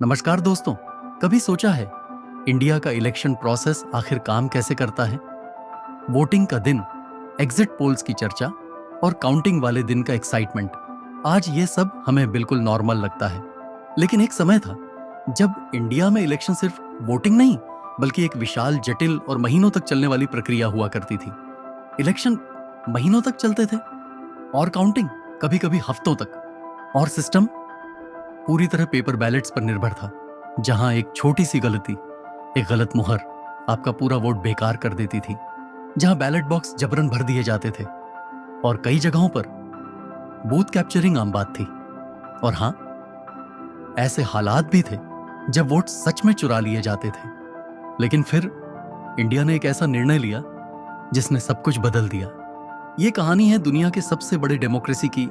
नमस्कार दोस्तों। कभी सोचा है इंडिया का इलेक्शन प्रोसेस आखिर काम कैसे करता है? वोटिंग का दिन, एग्जिट पोल्स की चर्चा और काउंटिंग वाले दिन का एक्साइटमेंट, आज ये सब हमें बिल्कुल नॉर्मल लगता है। लेकिन एक समय था जब इंडिया में इलेक्शन सिर्फ वोटिंग नहीं बल्कि एक विशाल, जटिल और महीनों तक चलने वाली प्रक्रिया हुआ करती थी। इलेक्शन महीनों तक चलते थे और काउंटिंग कभी कभी हफ्तों तक, और सिस्टम पूरी तरह पेपर बैलेट्स पर निर्भर था, जहां एक छोटी सी गलती, एक गलत मुहर आपका पूरा वोट बेकार कर देती थी, जहां बैलेट बॉक्स जबरन भर दिए जाते थे और कई जगहों पर बूथ कैप्चरिंग आम बात थी। और हां, ऐसे हालात भी थे जब वोट सच में चुरा लिए जाते थे। लेकिन फिर इंडिया ने एक ऐसा निर्णय लिया जिसने सब कुछ बदल दिया। ये कहानी है दुनिया के सबसे बड़े डेमोक्रेसी की,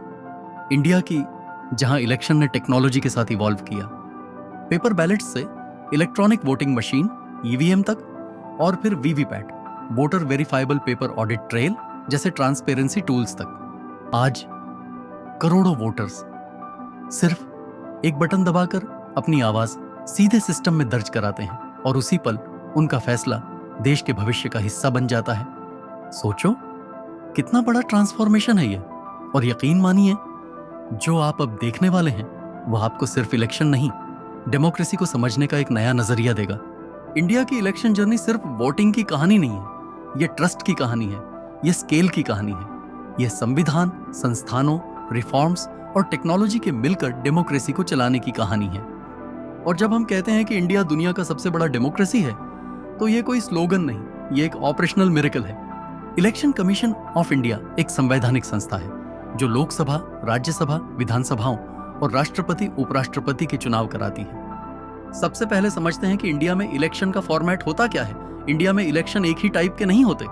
इंडिया की, जहां इलेक्शन ने टेक्नोलॉजी के साथ इवॉल्व किया, पेपर बैलेट से इलेक्ट्रॉनिक वोटिंग मशीन ईवीएम तक, और फिर VVPAT, voter verifiable paper audit trail जैसे ट्रांसपेरेंसी टूल्स तक। आज करोड़ों वोटर्स सिर्फ एक बटन दबाकर अपनी आवाज सीधे सिस्टम में दर्ज कराते हैं और उसी पल उनका फैसला देश के भविष्य का हिस्सा बन जाता है। सोचो कितना बड़ा ट्रांसफॉर्मेशन है ये। और यकीन मानिए, जो आप अब देखने वाले हैं वह आपको सिर्फ इलेक्शन नहीं, डेमोक्रेसी को समझने का एक नया नजरिया देगा। इंडिया की इलेक्शन जर्नी सिर्फ वोटिंग की कहानी नहीं है, यह ट्रस्ट की कहानी है, यह स्केल की कहानी है, यह संविधान, संस्थानों, रिफॉर्म्स और टेक्नोलॉजी के मिलकर डेमोक्रेसी को चलाने की कहानी है। और जब हम कहते हैं कि इंडिया दुनिया का सबसे बड़ा डेमोक्रेसी है, तो यह कोई स्लोगन नहीं, यह एक ऑपरेशनल मिरेकल है। इलेक्शन कमीशन ऑफ इंडिया एक संवैधानिक संस्था है जो लोकसभा, राज्यसभा, विधानसभाओं और राष्ट्रपति, उपराष्ट्रपति के चुनाव कराती है। सबसे पहले समझते हैं कि इंडिया में इलेक्शन का फॉर्मेट होता क्या है। इंडिया में इलेक्शन एक ही टाइप के नहीं होते।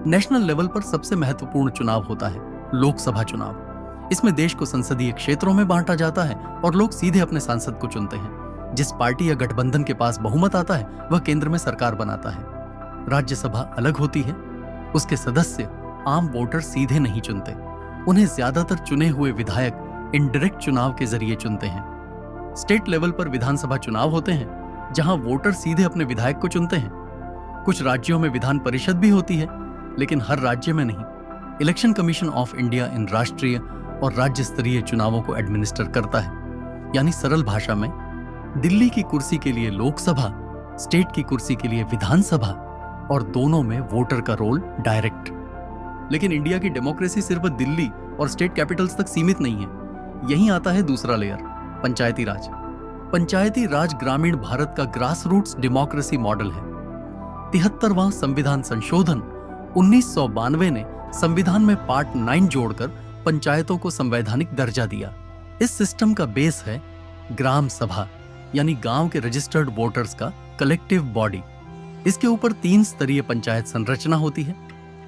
नेशनल लेवल पर सबसे महत्वपूर्ण चुनाव होता है लोकसभा चुनाव। इसमें देश को संसदीय क्षेत्रों में बांटा जाता है और लोग सीधे अपने सांसद को चुनते हैं। जिस पार्टी या गठबंधन के पास बहुमत आता है वह केंद्र में सरकार बनाता है। राज्यसभा अलग होती है, उसके सदस्य आम वोटर सीधे नहीं चुनते, उन्हें ज्यादातर चुने हुए विधायक इनडायरेक्ट चुनाव के जरिए चुनते हैं। स्टेट लेवल पर विधानसभा चुनाव होते हैं जहां वोटर सीधे अपने विधायक को चुनते हैं। कुछ राज्यों में विधान परिषद भी होती है, लेकिन हर राज्य में नहीं। Election commission of India in राष्ट्रीय और राज्य स्तरीय चुनावों को एडमिनिस्टर करता है। यानी सरल भाषा में, दिल्ली की कुर्सी के लिए लोकसभा, स्टेट की कुर्सी के लिए विधानसभा, और दोनों में वोटर का रोल डायरेक्ट। लेकिन इंडिया की डेमोक्रेसी सिर्फ दिल्ली और स्टेट कैपिटल्स तक सीमित नहीं है। यहीं आता है दूसरा लेयर, पंचायती राज। पंचायती राज ग्रामीण भारत का ग्रास रूट्स डेमोक्रेसी मॉडल है। 73वां संविधान संशोधन 1992 ने संविधान में पार्ट 9 जोड़कर पंचायतों को संवैधानिक दर्जा दिया। इस सिस्टम का बेस है ग्राम सभा, यानी गांव के रजिस्टर्ड वोटर्स का कलेक्टिव बॉडी। इसके ऊपर 3 स्तरीय पंचायत संरचना होती है: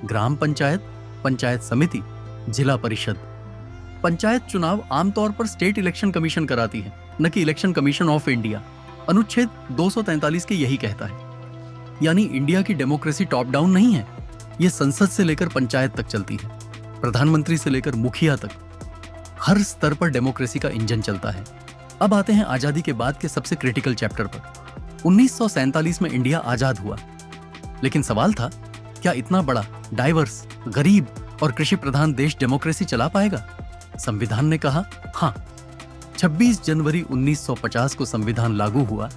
ग्राम पंचायत, पंचायत समिति, जिला परिषद। पंचायत चुनाव आमतौर पर स्टेट इलेक्शन कमीशन कराती है, न कि इलेक्शन कमीशन ऑफ इंडिया। अनुच्छेद 243 के यही कहता है। यानी इंडिया की डेमोक्रेसी टॉप डाउन नहीं है, यह संसद से लेकर पंचायत तक चलती है। प्रधानमंत्री से लेकर मुखिया तक हर स्तर पर डेमोक्रेसी का इंजन चलता है। अब आते हैं आजादी के बाद के सबसे क्रिटिकल चैप्टर पर। 1947 में इंडिया आजाद हुआ, लेकिन सवाल था, क्या इतना बड़ा, डाइवर्स, गरीब और कृषि प्रधान देश डेमोक्रेसी चला पाएगा? संविधान ने कहा हां। 26 जनवरी 1950 को संविधान लागू हुआ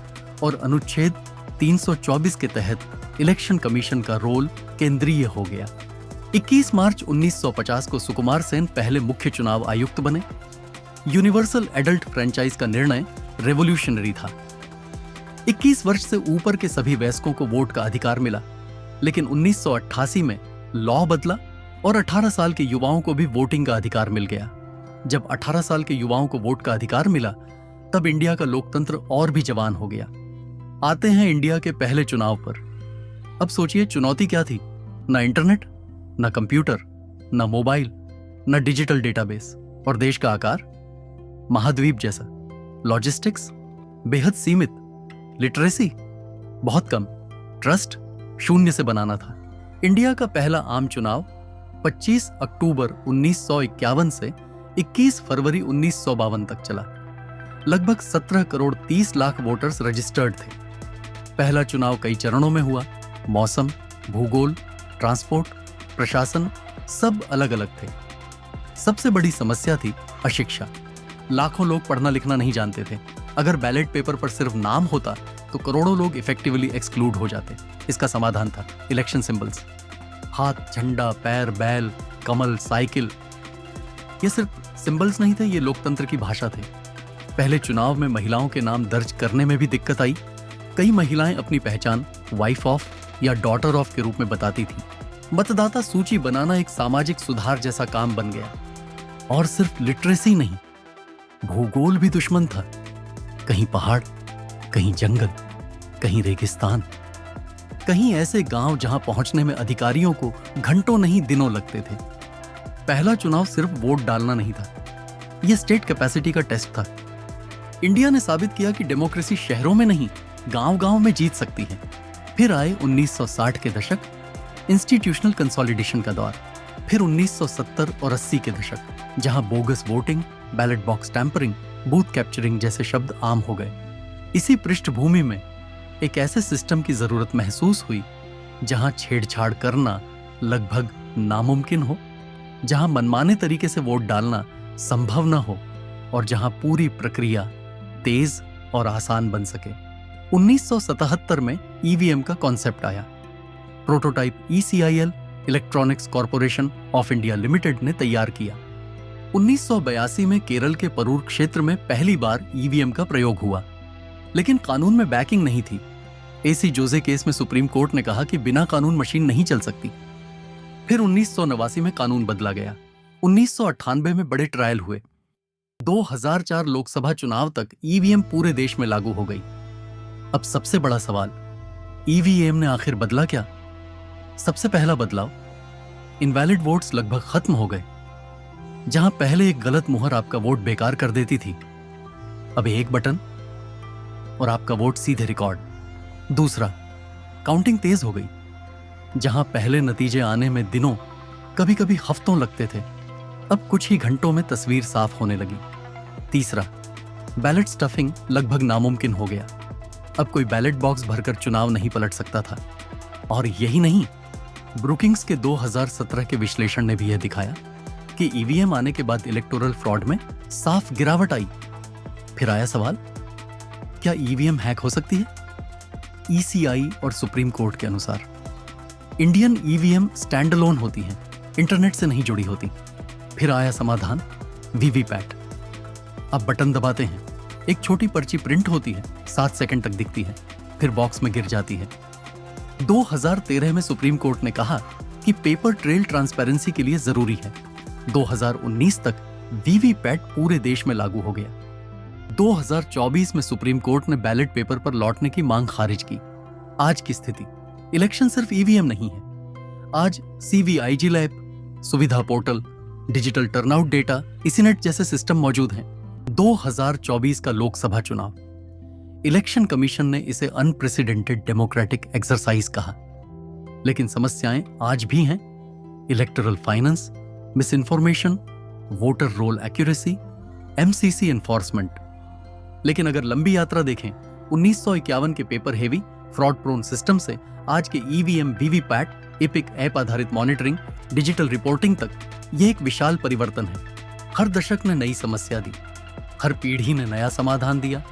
और अनुच्छेद 324 के तहत इलेक्शन कमीशन का रोल केंद्रीय हो गया। 21 मार्च 1950 को सुकुमार सेन पहले मुख्य चुनाव आयुक्त बने। यूनिवर्सल एडल्ट फ्रेंचाइज का निर्णय रेवोल्यूशनरी था। 21 वर्ष से ऊपर के सभी वयस्कों को वोट का अधिकार मिला। लेकिन 1988 में लॉ बदला और 18 साल के युवाओं को भी वोटिंग का अधिकार मिल गया। जब 18 साल के युवाओं को वोट का अधिकार मिला, तब इंडिया का लोकतंत्र और भी जवान हो गया। आते हैं इंडिया के पहले चुनाव पर। अब सोचिए, चुनौती क्या थी? ना इंटरनेट, ना कंप्यूटर, ना मोबाइल, ना डिजिटल डेटाबेस, और देश का आकार महाद्वीप जैसा। लॉजिस्टिक्स बेहद सीमित, लिटरेसी बहुत कम, ट्रस्ट शून्य से बनाना था। इंडिया का पहला आम चुनाव 25 अक्टूबर 1951 से 21 फरवरी 1952 तक चला। लगभग 17 करोड़ 30 लाख वोटर्स रजिस्टर्ड थे। पहला चुनाव कई चरणों में हुआ। मौसम, भूगोल, ट्रांसपोर्ट, प्रशासन सब अलग अलग थे। सबसे बड़ी समस्या थी अशिक्षा। लाखों लोग पढ़ना लिखना नहीं जानते थे। अगर बैलेट पेपर पर सिर्फ नाम होता तो करोड़ों लोग इफेक्टिवली एक्सक्लूड हो जाते। इसका समाधान था इलेक्शन सिंबल्स। हाथ, झंडा, पैर, बैल, कमल, साइकिल। ये सिर्फ सिंबल्स नहीं थे, ये लोकतंत्र की भाषा थे। पहले चुनाव में महिलाओं के नाम दर्ज करने में भी दिक्कत आई। कई महिलाएं अपनी पहचान वाइफ ऑफ या डॉटर ऑफ के रूप में बताती थी। मतदाता सूची बनाना एक सामाजिक सुधार जैसा काम बन गया। और सिर्फ लिटरेसी नहीं, भूगोल भी दुश्मन था। कहीं पहाड़, कहीं जंगल, कहीं रेगिस्तान, कहीं ऐसे गांव जहां पहुंचने में अधिकारियों को घंटों नहीं दिनों लगते थे। पहला चुनाव सिर्फ वोट डालना नहीं था, यह स्टेट कैपेसिटी का टेस्ट था। इंडिया ने साबित किया कि डेमोक्रेसी शहरों में नहीं, गांव-गांव में जीत सकती है। फिर आए 1960 के दशक, इंस्टीट्यूशनल कंसोलिडेशन का दौर। फिर 1970 और 80 के दशक, जहां bogus voting, ballot box tampering, booth capturing जैसे शब्द आम हो गए। इसी पृष्ठभूमि में एक ऐसे सिस्टम की जरूरत महसूस हुई जहां छेड़छाड़ करना लगभग नामुमकिन हो, जहां मनमाने तरीके से वोट डालना संभव न हो और जहां पूरी प्रक्रिया तेज और आसान बन सके। 1977 में ईवीएम का कॉन्सेप्ट आया। Prototype ECIL, electronics corporation of India limited ने तैयार किया। 1982 में केरल के परूर क्षेत्र में पहली बार ईवीएम का प्रयोग हुआ, लेकिन कानून में बैकिंग नहीं थी। AC जोसे केस में सुप्रीम कोर्ट ने कहा कि बिना कानून मशीन नहीं चल सकती। फिर 1989 में कानून बदला गया। 1998 में बड़े ट्रायल हुए। 2004 लोकसभा चुनाव तक ईवीएम पूरे देश में लागू हो गई। अब सबसे बड़ा सवाल, ईवीएम ने आखिर बदला क्या? सबसे पहला बदलाव, इनवैलिड वोट्स लगभग खत्म हो गए। जहां पहले एक गलत मुहर आपका वोट बेकार कर देती थी, अब एक बटन और आपका वोट सीधे रिकॉर्ड। दूसरा, काउंटिंग तेज हो गई। जहां पहले नतीजे आने में दिनों, कभी कभी हफ्तों लगते थे, अब कुछ ही घंटों में तस्वीर साफ होने लगी। तीसरा, बैलेट स्टफिंग लगभग नामुमकिन हो गया। अब कोई बैलेट बॉक्स भरकर चुनाव नहीं पलट सकता था। और यही नहीं, ब्रुकिंग्स के 2017 के विश्लेषण ने भी यह दिखाया कि ईवीएम आने के बाद इलेक्टोरल फ्रॉड में साफ गिरावट आई। फिर आया सवाल, क्या ईवीएम हैक हो सकती है? ECI और सुप्रीम कोर्ट के अनुसार इंडियन ईवीएम स्टैंडअलोन होती हैं, इंटरनेट से नहीं जुड़ी होती। फिर आया समाधान, वीवीपैट। आप बटन दबाते हैं, एक छोटी पर्ची प्रिंट होती है, 7 सेकंड तक दिखती है, फिर बॉक्स में गिर जाती है। 2013 में सुप्रीम कोर्ट ने कहा कि पेपर ट्रेल ट्रांसपेरेंसी के लिए जरूरी है। 2019 तक वीवीपैट पूरे देश में लागू हो गया। 2024 में सुप्रीम कोर्ट ने बैलेट पेपर पर लौटने की मांग खारिज की। आज की स्थिति, इलेक्शन सिर्फ ईवीएम नहीं है। आज CVIG लैब, सुविधा पोर्टल, डिजिटल टर्नआउट डेटा, इसीनेट जैसे सिस्टम मौजूद हैं। 2024 का लोकसभा चुनाव, इलेक्शन कमीशन ने इसे अनप्रेसिडेंटेड डेमोक्रेटिक एक्सरसाइज कहा। लेकिन समस्याएं आज भी हैं। Electoral finance, misinformation, voter roll accuracy, MCC enforcement. लेकिन अगर लंबी यात्रा देखें, 1951 के paper heavy fraud prone system से आज के ईवीएम, वीवीपैट, एपिक ऐप आधारित मॉनिटरिंग, डिजिटल रिपोर्टिंग तक, यह एक विशाल परिवर्तन है। हर दशक ने नई समस्या दी, हर पीढ़ी ने नया समाधान दिया।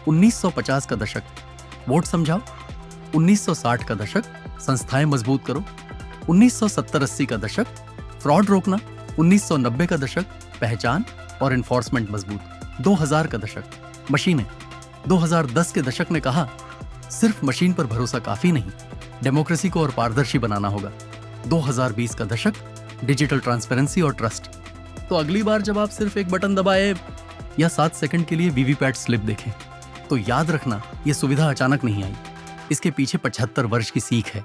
1950 का दशक, वोट समझाओ। 1960 का दशक, संस्थाएं मजबूत करो। 1970-80 का दशक, फ्रॉड रोकना। 1990 का दशक, पहचान और एनफोर्समेंट मजबूत। 2000 का दशक, मशीनें। 2010 के दशक ने कहा, सिर्फ मशीन पर भरोसा काफी नहीं, डेमोक्रेसी को और पारदर्शी बनाना होगा। 2020 का दशक, डिजिटल ट्रांसपेरेंसी और ट्रस्ट। तो अगली बार जब आप सिर्फ एक बटन दबाए या 7 सेकंड के लिए वीवीपैट स्लिप देखें, तो याद रखना, यह सुविधा अचानक नहीं आई। इसके पीछे 75 वर्ष की सीख है,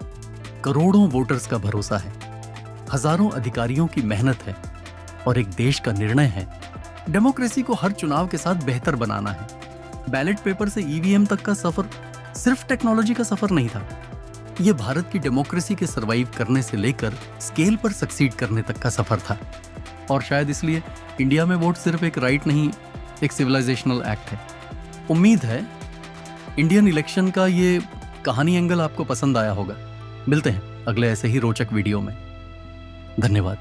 करोड़ों वोटर्स का भरोसा है, हजारों अधिकारियों की मेहनत है और एक देश का निर्णय है। डेमोक्रेसी को हर चुनाव के साथ बेहतर बनाना है। बैलेट पेपर से ईवीएम तक का सफर सिर्फ टेक्नोलॉजी का सफर नहीं था, यह भारत की डेमोक्रेसी के सर्वाइव करने से लेकर स्केल पर सक्सीड करने तक का सफर था। और शायद इसलिए इंडिया में वोट सिर्फ एक राइट नहीं, एक सिविलाइजेशनल एक्ट है। उम्मीद है इंडियन इलेक्शन का ये कहानी एंगल आपको पसंद आया होगा। मिलते हैं अगले ऐसे ही रोचक वीडियो में। धन्यवाद।